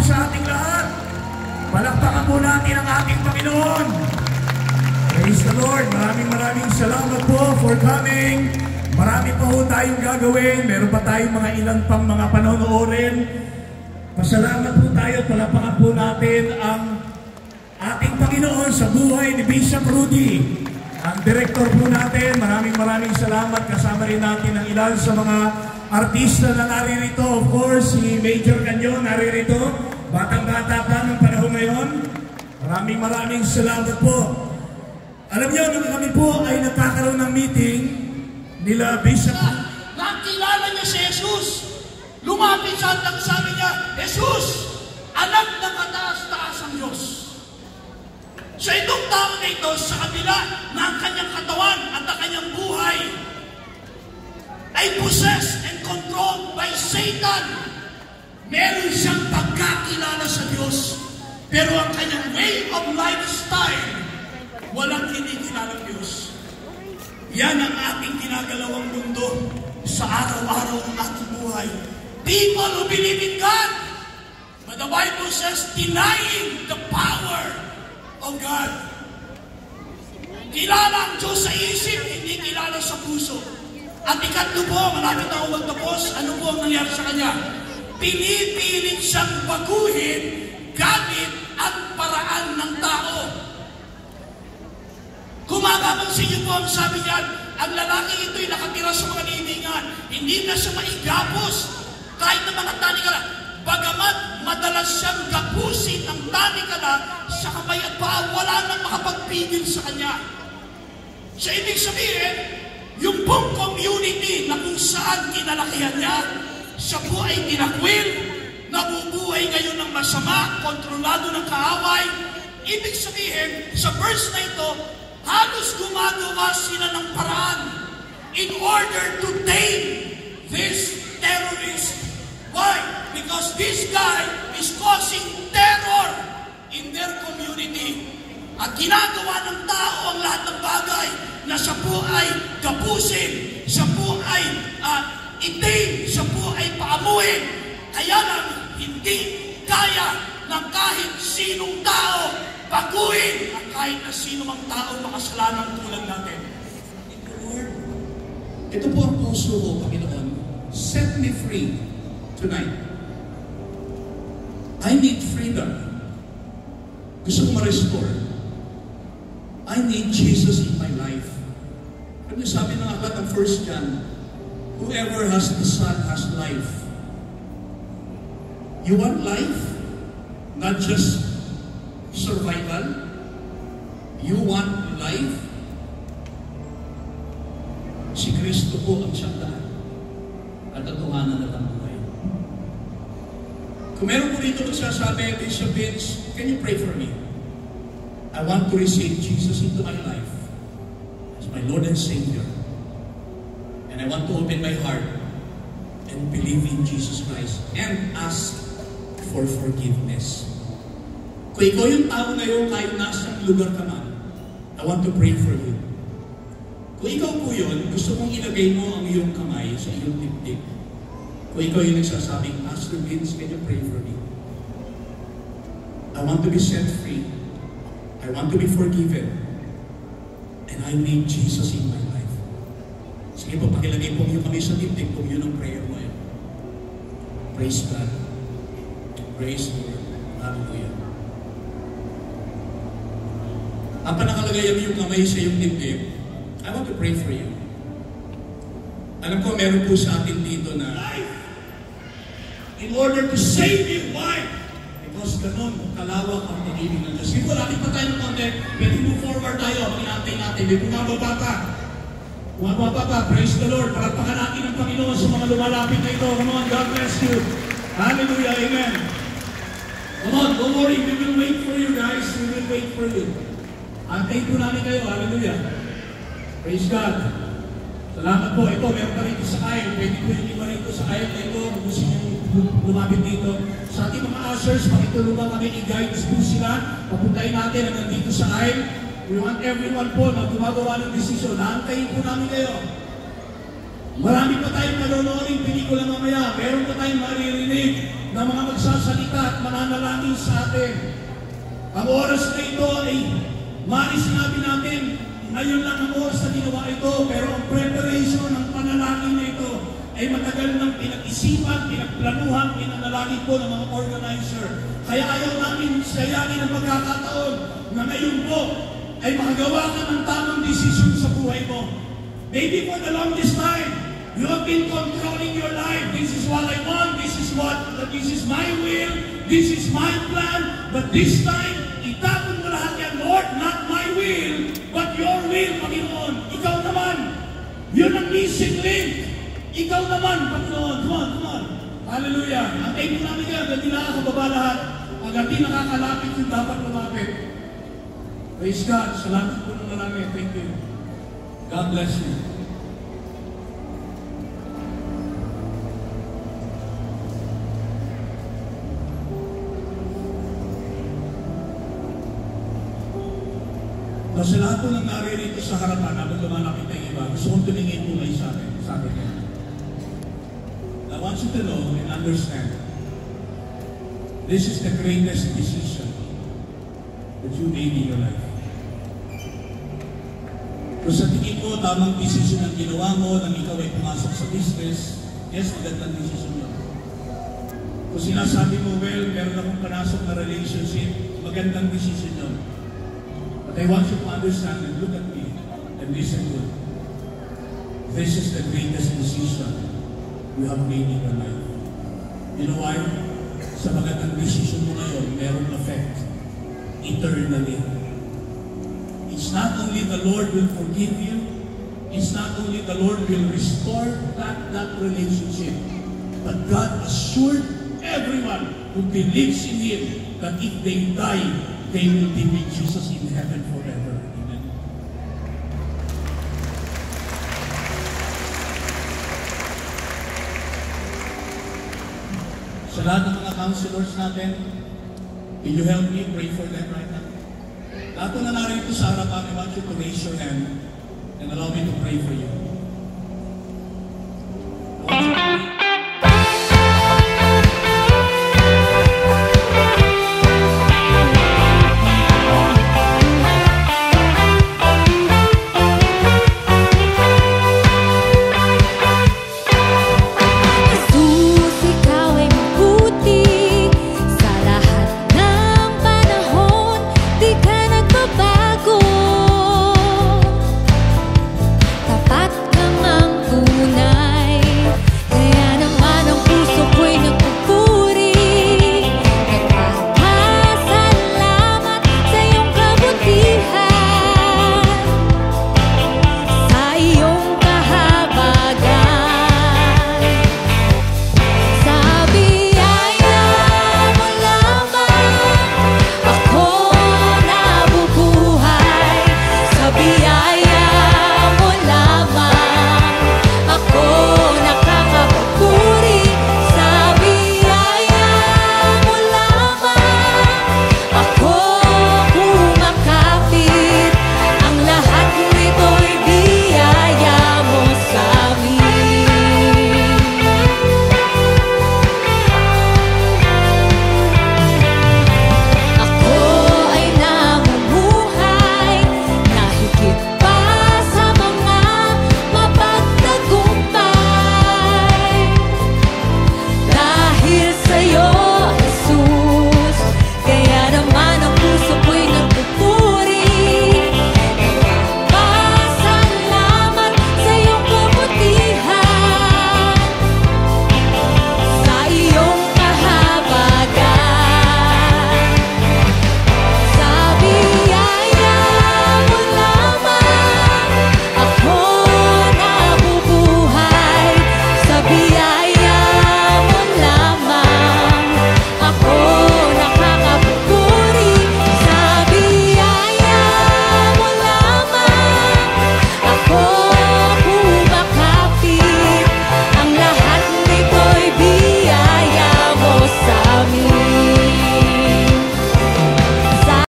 sa ating lahat. Palakpakan po natin ang ating Panginoon. Praise the Lord. Maraming salamat po for coming. Marami pa po tayong gagawin. Meron pa tayong mga ilan pang mga panonoorin. Pasalamat po tayo. Palakpakan po natin ang ating Panginoon sa buhay ni Bishop Rudy. Ang director po natin. Maraming salamat. Kasama rin natin ang ilan sa mga artista na naririto. Of course, si Major Canyon naririto. Batang-bata pa ng panahon ngayon. Maraming salamat po. Alam niyo, nung kami po ay nagkakaroon ng meeting nila Bishop. Nakilala niya si Jesus. Lumapit siya at sabi niya, Jesus, anak ng kataas-taas ang Diyos. So itong tao na ito, sa kabila ng kanyang katawan at ang kanyang buhay, ay possessed and controlled by Satan. Meron siyang pagkakilala sa Diyos, pero ang kanyang way of lifestyle, walang kinikilala ng Diyos. Yan ang ating ginagalawang mundo sa araw-araw ng ating buhay. People who believe in God, but the Bible says, denying the power of God. Kilala ang Diyos sa isip, hindi kilala sa puso. At ikatlo po, malapit na magtapos, ano po ang nangyari sa kanya? Pinipilit siyang baguhin gamit ang paraan ng tao. Kumakapansin niyo po ang sabi niyan, ang lalaki ito'y nakatira sa mga libingan, hindi na siya maigapos kahit na mga tanikala. Bagamat madalas siyang gapusin ng tanikala sa kamay at paa, wala nang makapagpigil sa kanya. So ibig sabihin, yung pong community na kung saan kinalakihan niya, siya po ay tinakwil, nabubuhay ngayon ng masama, kontrolado ng kaaway. Ibig sabihin, sa verse na ito, halos gumagawa sila ng paraan in order to tame this terrorist. Why? Because this guy is causing terror in their community. At ginagawa ng tao ang lahat ng bagay na siya po ay gapusin, siya po ay itim, siya po ay paamuhin. Kaya lang, hindi kaya ng kahit sinong tao baguhin ang kahit na sino mang tao makasalanan tulad natin. Lord, ito po ang puso ko, Panginoon. Set me free tonight. I need freedom. Gusto ko ma-restore. I need Jesus in my life. Ano sabi ng aklat ng 1 John, whoever has the Son has life. You want life? Not just survival? You want life? Si Kristo po ang siyang daan. Katotohanan at ang buhay. Kung meron po dito magsasabi, Bishop Vince, can you pray for me? I want to receive Jesus into my life as my Lord and Savior. And I want to open my heart and believe in Jesus Christ and ask for forgiveness. Kung ikaw yung tao ngayon, kahit nasa lugar ka man, I want to pray for you. Kung ikaw po yun, gusto mong ilagay mo ang iyong kamay sa iyong dibdib. Kung ikaw yung nagsasabing, Pastor Vince, can you pray for me? I want to be set free. I want to be forgiven. And I need Jesus in my life. Sige po, pakilagay po yung kamay sa dibdib kung yun ang prayer mo yun. Praise God. Praise the Lord. Hallelujah. Ang panakalagay yung kamay sa iyong dibdib, I want to pray for you. Alam ko, meron po sa atin dito na life in order to save you. Why? Because ganun, kalawak ang pag-ibig ng Diyos. Siguro, natin pa tayo ng konti, pwede move forward tayo, pinatay natin. May bumababa pa. Bumababa pa, praise the Lord. Palagpakan natin ang Panginoon sa mga lumalapit na ito. Come on, God bless you. Hallelujah, amen. Come on, don't worry, we will wait for you guys. We will wait for you. Antayin po namin kayo, hallelujah. Praise God. Salamat po. Ito, meron pa rito sa aisle. Pwede po yung iba rito sa aisle na ito. Kung gusto nyo lumapit dito. Sa ating mga ushers, pakitulungan kami, i-guide po sila. Papuntahin natin ang nandito sa aisle. We want everyone po na gumagawa ng desisyon. Naantayin po namin kayo. Marami pa tayong manonooding pelikula mamaya. Meron pa tayong maririnig na mga magsasalita at mananalangin sa atin. Ang oras na ito ay mali sinabi natin, ngayon lang ang oras na ginawa ito, pero ang preparation ng panalangin na ito ay matagal ng pinag-isipan, pinagplanuhan, pinanalangin po ng mga organizer. Kaya ayaw namin sayangin ang pagkakataon na ngayon po ay makagawa ka ng tamang desisyon sa buhay mo. Maybe for the longest time, you have been controlling your life. This is what I want, this is my will, this is my plan. But this time, itapon mo lahat yan, Lord, not my will, but your will, Panginoon. Ikaw naman. Yun ang missing link. Ikaw naman, Panginoon. Come on, come on. Hallelujah. Antayin mo namin yan, hindi nakakababa lahat. Hanggang di nakakalapit yung dapat lumapit. Praise God. Salamat po ng langit. Thank you. God bless you. Sa lahat po ng naririto sa harapan, habang lumalapit ng iba, gusto kong tumingin po kayo sa akin. Sabi niya, I want you to know and understand, this is the greatest decision that you made in your life. Kung sa tingin mo, tamang decision ang ginawa mo nang ikaw ay pumasok sa business, yes, magandang decision yun. Kung sinasabi mo, well, meron akong panasok na relationship, magandang decision yun. But I want you to understand and look at me and listen good. This is the greatest decision you have made in your life. You know why? Sa magandang decision mo ngayon, merong effect eternally. It's not only the Lord will forgive you, it's not only the Lord will restore that relationship, but God assured everyone who believes in Him that if they die, they will be with Jesus in heaven forever. Amen. Sa lahat ng mga counselors natin, can you help me pray for them right now? Lahat na narito sa harapan, I want you to raise your hand and allow me to pray for you.